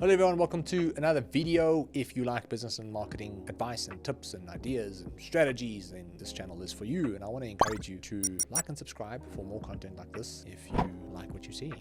Hello everyone, welcome to another video. If you like business and marketing advice and tips and ideas and strategies, then this channel is for you. And I want to encourage you to like and subscribe for more content like this if you like what you see.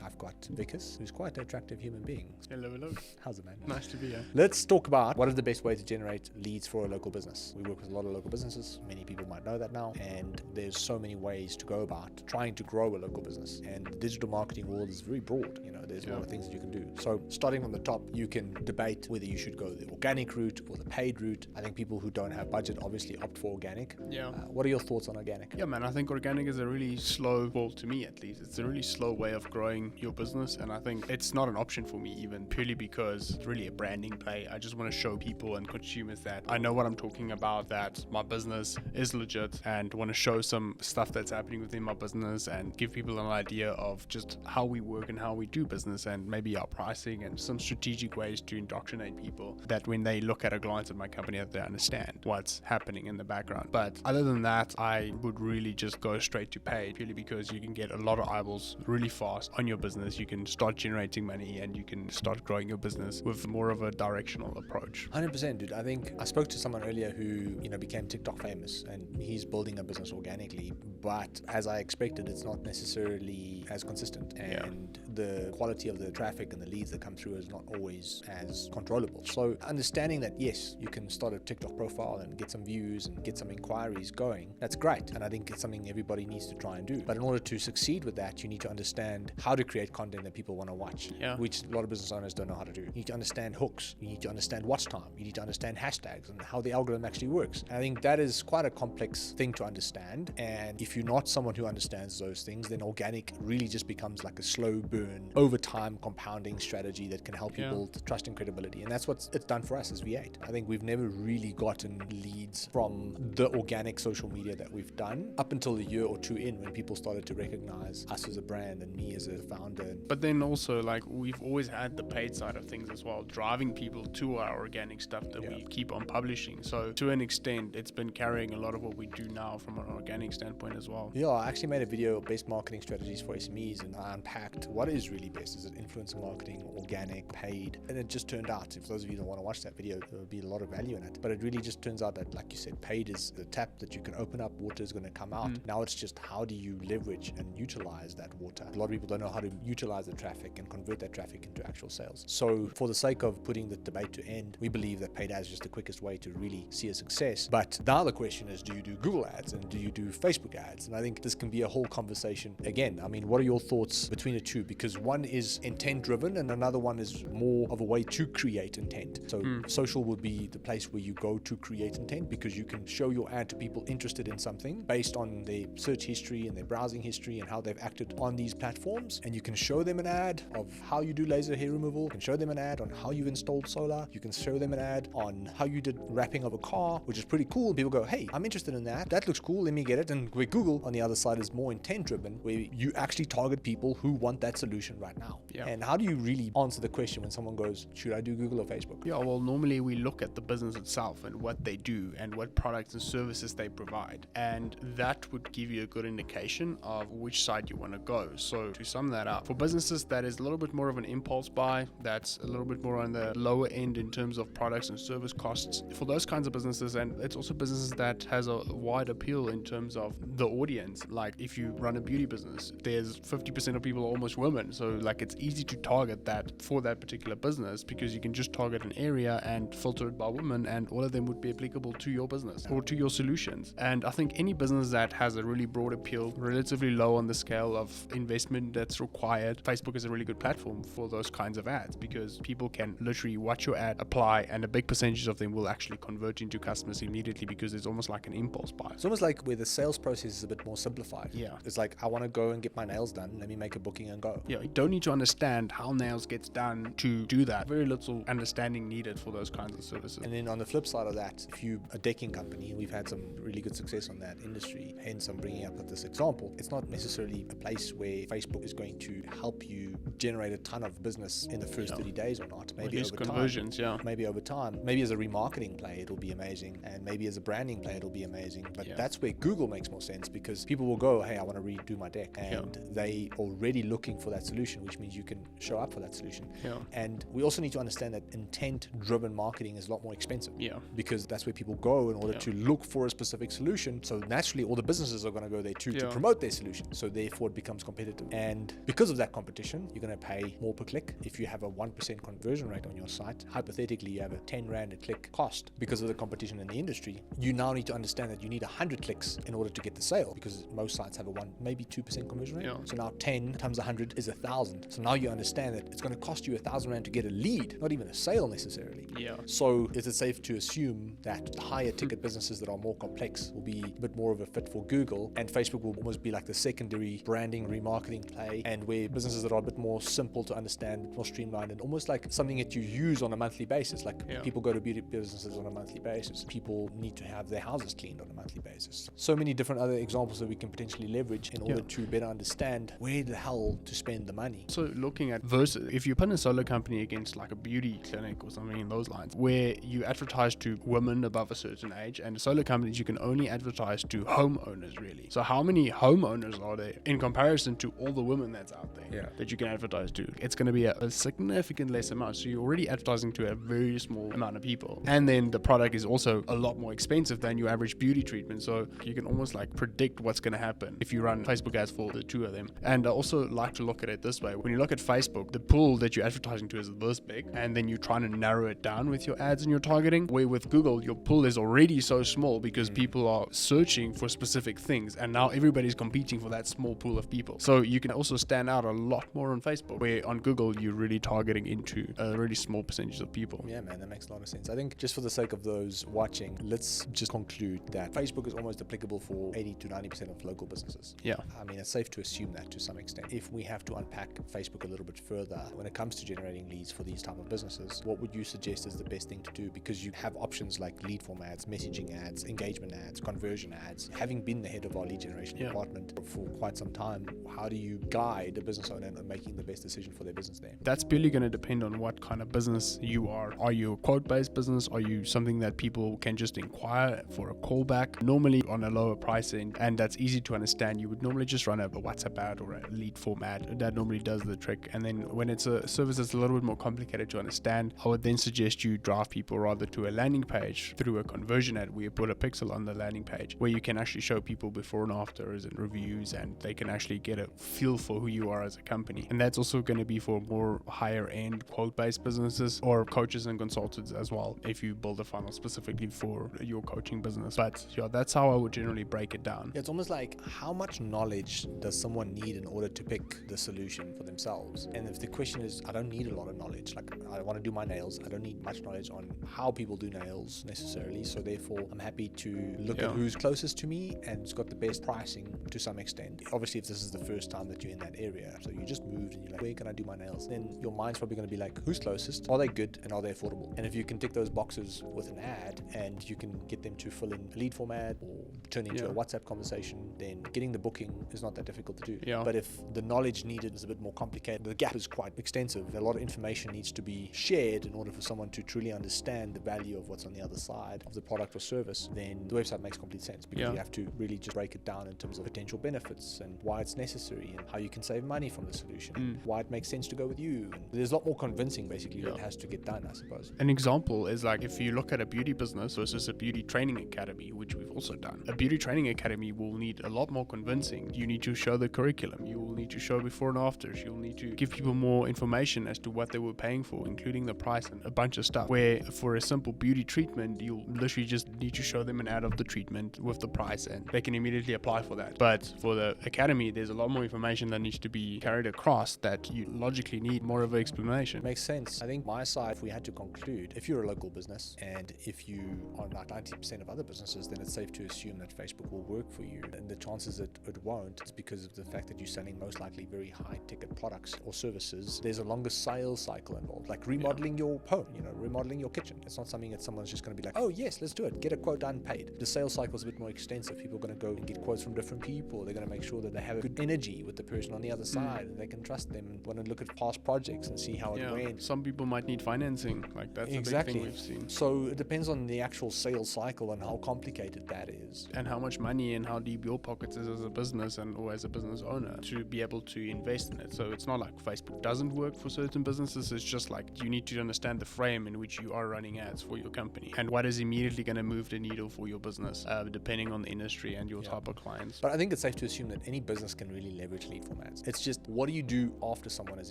I've got Vickers, who's quite an attractive human being. Hello, hello. How's it, man? Nice to be here. Let's talk about what is the best way to generate leads for a local business. We work with a lot of local businesses. Many people might know that now. And there's so many ways to go about trying to grow a local business. And the digital marketing world is very broad. You know, there's a lot of things that you can do. So starting from the top, you can debate whether you should go the organic route or the paid route. I think people who don't have budget obviously opt for organic. Yeah. What are your thoughts on organic? Yeah, man, I think organic is a really slow, well, to me at least, it's a really slow way of growing your business. And I think it's not an option for me even, purely because it's really a branding play. I just want to show people and consumers that I know what I'm talking about, that my business is legit, and want to show some stuff that's happening within my business and give people an idea of just how we work and how we do business, and maybe our pricing and some strategic ways to indoctrinate people that when they look at a glance at my company that they understand what's happening in the background. But other than that, I would really just go straight to paid, purely because you can get a lot of eyeballs really fast on your business. You can start generating money and you can start growing your business with more of a directional approach. 100%, dude. I think I spoke to someone earlier who, became TikTok famous, and he's building a business organically, but as I expected, it's not necessarily as consistent, and the quality of the traffic and the leads that come through is not always as controllable. So understanding that, yes, you can start a TikTok profile and get some views and get some inquiries going, that's great. And I think it's something everybody needs to try and do. But in order to succeed with that, you need to understand how to create content that people want to watch, which a lot of business owners don't know how to do. You need to understand hooks. You need to understand watch time. You need to understand hashtags and how the algorithm actually works. And I think that is quite a complex thing to understand. And if you're not someone who understands those things, then organic really just becomes like a slow burn, over time compounding strategy that can help you build trust and credibility. And that's what it's done for us as V8. I think we've never really gotten leads from the organic social media that we've done up until a year or two in, when people started to recognize us as a brand and me as a founder. But then also, like, we've always had the paid side of things as well, driving people to our organic stuff that we keep on publishing. So to an extent, it's been carrying a lot of what we do now from an organic standpoint as well. Yeah, I actually made a video of best marketing strategies for SMEs, and I unpacked what is really best. Is it influencer marketing, organic, paid? And it just turned out, if those of you that want to watch that video, there will be a lot of value in it. But it really just turns out that, like you said, paid is the tap that you can open up, water is going to come out. Now it's just how do you leverage and utilize that water? A lot of people don't know how to utilize the traffic and convert that traffic into actual sales. So for the sake of putting the debate to end, we believe that paid ads is just the quickest way to really see a success. But now the question is, do you do Google ads and do you do Facebook ads? And I think this can be a whole conversation. Again, I mean, what are your thoughts between the two? Because one is intent driven and another one is more of a way to create intent. So social would be the place where you go to create intent, because you can show your ad to people interested in something based on their search history and their browsing history and how they've acted on these platforms. And you can show them an ad of how you do laser hair removal. You can show them an ad on how you've installed solar. You can show them an ad on how you did wrapping of a car, which is pretty cool. People go, hey, I'm interested in that. That looks cool. Let me get it. And where Google on the other side is more intent driven, where you actually target people who want that solution right now. And how do you really answer the question when someone goes, should I do Google or Facebook? Yeah, well, normally we look at the business itself and what they do and what products and services they provide. And that would give you a good indication of which side you want to go. So to sum that up, for businesses that is a little bit more of an impulse buy, that's a little bit more on the lower end in terms of products and service costs, for those kinds of businesses, and it's also businesses that has a wide appeal in terms of the audience. Like if you run a beauty business, there's 50% of people are almost women. So like it's easy to target that for that particular business, because you can just target an area and filter it by women, and all of them would be applicable to your business or to your solutions. And I think any business that has a really broad appeal, relatively low on the scale of investment that's required, Facebook is a really good platform for those kinds of ads, because people can literally watch your ad, apply, and a big percentage of them will actually convert into customers immediately, because it's almost like an impulse buy. It's almost like where the sales process is a bit more simplified. It's like, I want to go and get my nails done. Let me make a booking and go. You don't need to understand how nails gets done to do that. Very little understanding needed for those kinds of services. And then on the flip side of that, if you a decking company, we've had some really good success on that industry, hence I'm bringing up this example. It's not necessarily a place where Facebook is going to help you generate a ton of business in the first 30 days or not. Maybe over conversions, time. Maybe over time. Maybe as a remarketing play, it'll be amazing. And maybe as a branding play, it'll be amazing. But that's where Google makes more sense, clicks, because people will go, hey, I want to redo my deck, and they already looking for that solution, which means you can show up for that solution. And we also need to understand that intent-driven marketing is a lot more expensive, because that's where people go in order to look for a specific solution. So naturally, all the businesses are going to go there too to promote their solution. So therefore, it becomes competitive. And because of that competition, you're going to pay more per click. If you have a 1% conversion rate on your site, hypothetically, you have a 10 Rand a click cost because of the competition in the industry. You now need to understand that you need 100 clicks in order to get the sale, because most sites have a 1, maybe 2% conversion rate. So now 10 times 100 is 1,000. So now you understand that it's going to cost you 1,000 Rand to get a lead, not even a sale necessarily. So is it safe to assume that the higher ticket businesses that are more complex will be a bit more of a fit for Google, and Facebook will almost be like the secondary branding, remarketing play, and where businesses that are a bit more simple to understand, more streamlined, and almost like something that you use on a monthly basis. Like people go to beauty businesses on a monthly basis. People need to have their houses cleaned on a monthly basis. So many different other examples that we can potentially leverage in order to better understand where the hell to spend the money. So looking at versus, if you put a solo company against like a beauty clinic or something in those lines, where you advertise to women above a certain age, and solo companies you can only advertise to homeowners, really. So how many homeowners are there in comparison to all the women that's out there that you can advertise to? It's going to be a significant less amount. So you're already advertising to a very small amount of people, and then the product is also a lot more expensive than your average beauty treatment. So you can almost like predict what's going to happen if you run Facebook ads for the two of them. And I also like to look at it this way: when you look at Facebook, the pool that you're advertising to is this big, and then you're trying to narrow it down with your ads and your targeting. Where with Google, your pool is already so small because people are searching for specific things, and now everybody's competing for that small pool of people. So you can also stand out a lot more on Facebook, where on Google you're really targeting into a really small percentage of people. Yeah, man, that makes a lot of sense. I think just for the sake of those watching, let's just conclude that Facebook is almost applicable for 80 to 90% of local businesses. I mean, it's safe to assume that to some extent. If we have to unpack Facebook a little bit further when it comes to generating leads for these type of businesses, what would you suggest is the best thing to do? Because you have options like lead form ads, messaging ads, engagement ads, conversion ads. Having been the head of our lead generation department for quite some time, how do you guide a business owner in making the best decision for their business there? That's purely going to depend on what kind of business you are. Are you a quote-based business? Are you something that people can just inquire for a callback? Normally on a lower pricing, and that's easy to understand, you would normally just run a WhatsApp ad or a lead form ad. That normally does the trick. And then when it's a service that's a little bit more complicated to understand, I would then suggest you drive people rather to a landing page through a conversion ad where you put a pixel on the landing page, where you can actually show people before and afters and reviews, and they can actually get a feel for who you are as a company. And that's also going to be for more higher end quote-based businesses or coaches and consultants as well, if you build a funnel specifically for your coaching business. But that's how I would generally break it down. It's almost like, how much knowledge does someone need in order to pick the solution for themselves? And if the question is, I don't need a lot of knowledge, like I want to do my nails, I don't need much knowledge on how people do nails necessarily, so therefore I'm happy to look at who's closest to me and it's got the best pricing to some extent. Obviously, if this is the first time that you're in that area, so you just moved and you're like, where can I do my nails? Then your mind's probably going to be like, who's closest? Are they good? And are they affordable? And if you can tick those boxes with an ad, and you can get them to fill in a lead form ad or turn into a WhatsApp conversation, then getting the booking is not that difficult to do. But if the knowledge needed is a bit more complicated, the gap is quite extensive, a lot of information needs to be shared in order for someone to truly understand the value of what's on the other side of the product or service, then the website makes complete sense, because you have to really just break it down in terms of potential benefits and why it's necessary and how you can save money from the solution, why it makes sense to go with you. And there's a lot more convincing basically that has to get done, I suppose. An example is like, if you look at a beauty business versus a beauty training academy, which we've also done. A beauty training academy will need a lot more convincing. You need to show the curriculum, you will need to show before and afters, you'll need to give people more information as to what they were paying for, including the price and a bunch of stuff. Where for a simple beauty treatment, you'll literally just need to show them an ad of the treatment with the price and they can immediately apply for that. But for the academy, there's a lot more information that needs to be carried across that you logically need more of an explanation. Makes sense. I think my side, if we had to conclude, if you're a local business and if you are like 90% of other businesses, then it's safe to assume that Facebook will work for you. And the chances that it won't is because of the fact that you're selling most likely very high ticket products or services. There's a longer sales cycle involved, like remodeling your home, remodeling your kitchen. It's not something that someone's just going to be like, oh yes, let's do it, get a quote done, paid. The sales cycle is a bit more extensive. People are going to go and get quotes from different people. They're going to make sure that they have a good energy with the person on the other side and they can trust them want to look at past projects and see how it went. Some people might need financing. Like that's a big thing we've seen. So it depends on the actual sales cycle and how complicated that is. And how much money and how deep your pockets is as a business or as a business owner to be able to invest in it. So it's not like Facebook doesn't work for certain businesses. It's just like you need to understand the frame in which you are running ads for your company and what is immediately going to move the needle for your business, depending on the industry and your type of clients. But I think it's safe to assume that any business can really leverage lead form ads. It's just, what do you do after someone has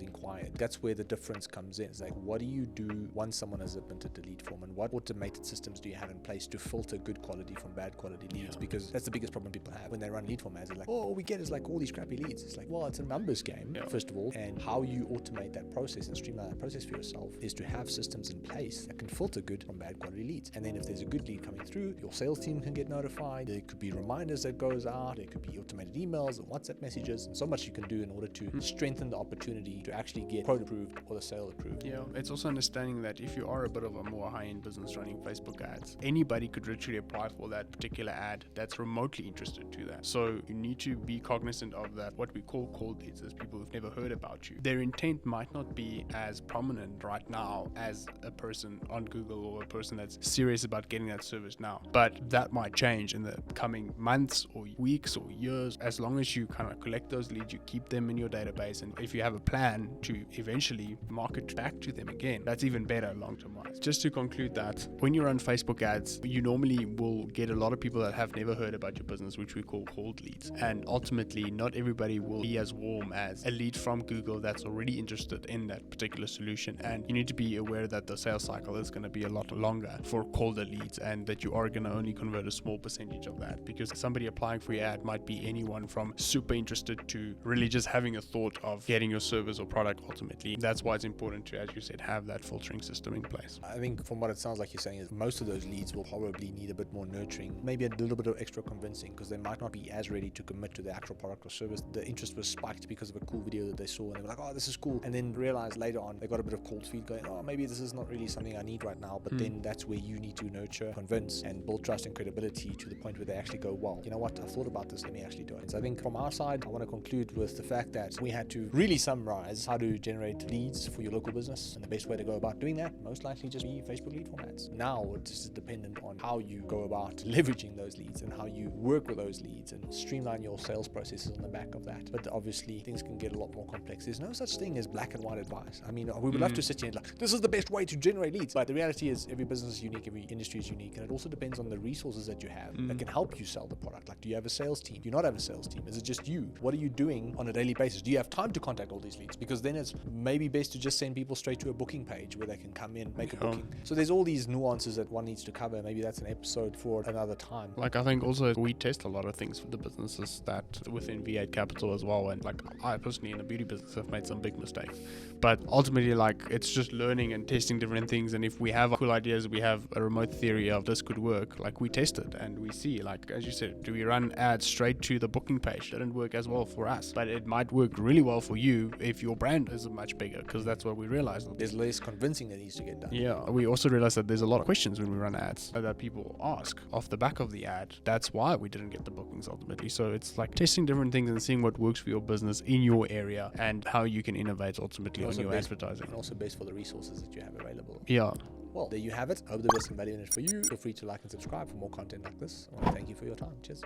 inquired? That's where the difference comes in. It's like, what do you do once someone has submitted the lead form, and what automated systems do you have in place to filter good quality from bad quality leads? Because that's the biggest problem people have when they run lead form ads. They're like, oh, all we get is like all these crappy leads. It's like, well, it's a numbers game, first of all, and how you automate that process and streamline that process for yourself is to have systems in place that can filter good from bad quality leads. And then if there's a good lead coming through, your sales team can get notified. There could be reminders that goes out. There could be automated emails and WhatsApp messages, and so much you can do in order to strengthen the opportunity to actually get quote approved or the sale approved. Yeah, it's also understanding that if you are a bit of a more high-end business running Facebook ads, anybody could literally apply for that particular ad that's remotely interested to that. So you need to be cognizant of that. What we call cold leads is people who've never heard about you. Their intent might not be as prominent right now as a person on Google or a person that's serious about getting that service now. But that might change in the coming months or weeks or years. As long as you kind of collect those leads, you keep them in your database, and if you have a plan to eventually market back to them again, that's even better long-term wise. Just to conclude that, when you run Facebook ads, you normally will get a lot of people that have never heard about your business, which we call cold leads. And ultimately, not everybody will be as warm as a lead from Google that's already interested in that particular solution. And you need to be aware that the sales cycle is going to be a lot longer for colder leads, and that you are going to only convert a small percentage of that, because somebody applying for your ad might be anyone from super interested to really just having a thought of getting your service or product ultimately. That's why it's important to, as you said, have that filtering system in place. I think from what it sounds like you're saying is most of those leads will probably need a bit more nurturing, maybe a little bit of extra convincing, because they might not be as ready to commit to the actual product or service. The interest was spiked because of a cool video that they saw, and they were like, oh, this is cool, and then realized later on they got a bit of cold feet going, oh, maybe this is not really something I need right now. But then that's where you need to nurture, convince, and build trust and credibility to the point where they actually go, well, you know what, I've thought about this, let me actually do it. So I think from our side, I want to conclude with the fact that we had to really summarize how to generate leads for your local business, and the best way to go about doing that most likely just be Facebook lead form ads. Now it's just dependent on how you go about leveraging those leads and how you work with those leads and streamline your sales processes on the back of that. But obviously things can get a lot more complex. There's no such thing as black and white advice. I mean, we would love to sit here and like, this is the best way to generate leads, but the reality is every business is unique, every industry is unique, and it also depends on the resources that you have that can help you sell the product. Like, do you have a sales team? Do you not have a sales team? Is it just you? What are you doing on a daily basis? Do you have time to contact all these leads? Because then it's maybe best to just send people straight to a booking page where they can come in, make a booking. So there's all these nuances that one needs to cover. Maybe that's an episode for another time. Like, I think also we test a lot of things for the businesses that within V8 Capital as well. And like, I personally in the beauty business have made some big mistakes, but ultimately, like, it's just learning and testing different things. And if we have cool ideas, we have a remote theory of this could work, like we test it and we see, like, as you said, do we run ads straight to the booking page? Didn't work as well for us, but it might work really well for you if your brand is much bigger, because that's what we realized. There's less convincing that needs to get done. Yeah, we also realized that there's a lot of questions when we run ads that people ask off the back of the ad. That's why we didn't get the bookings ultimately. So it's like testing different things and seeing what works for your business in your area and how you can innovate ultimately on your advertising. And also based for the resources that you have available. Yeah. Well, there you have it. I hope there was some value in it for you. Feel free to like and subscribe for more content like this. I want to thank you for your time. Cheers.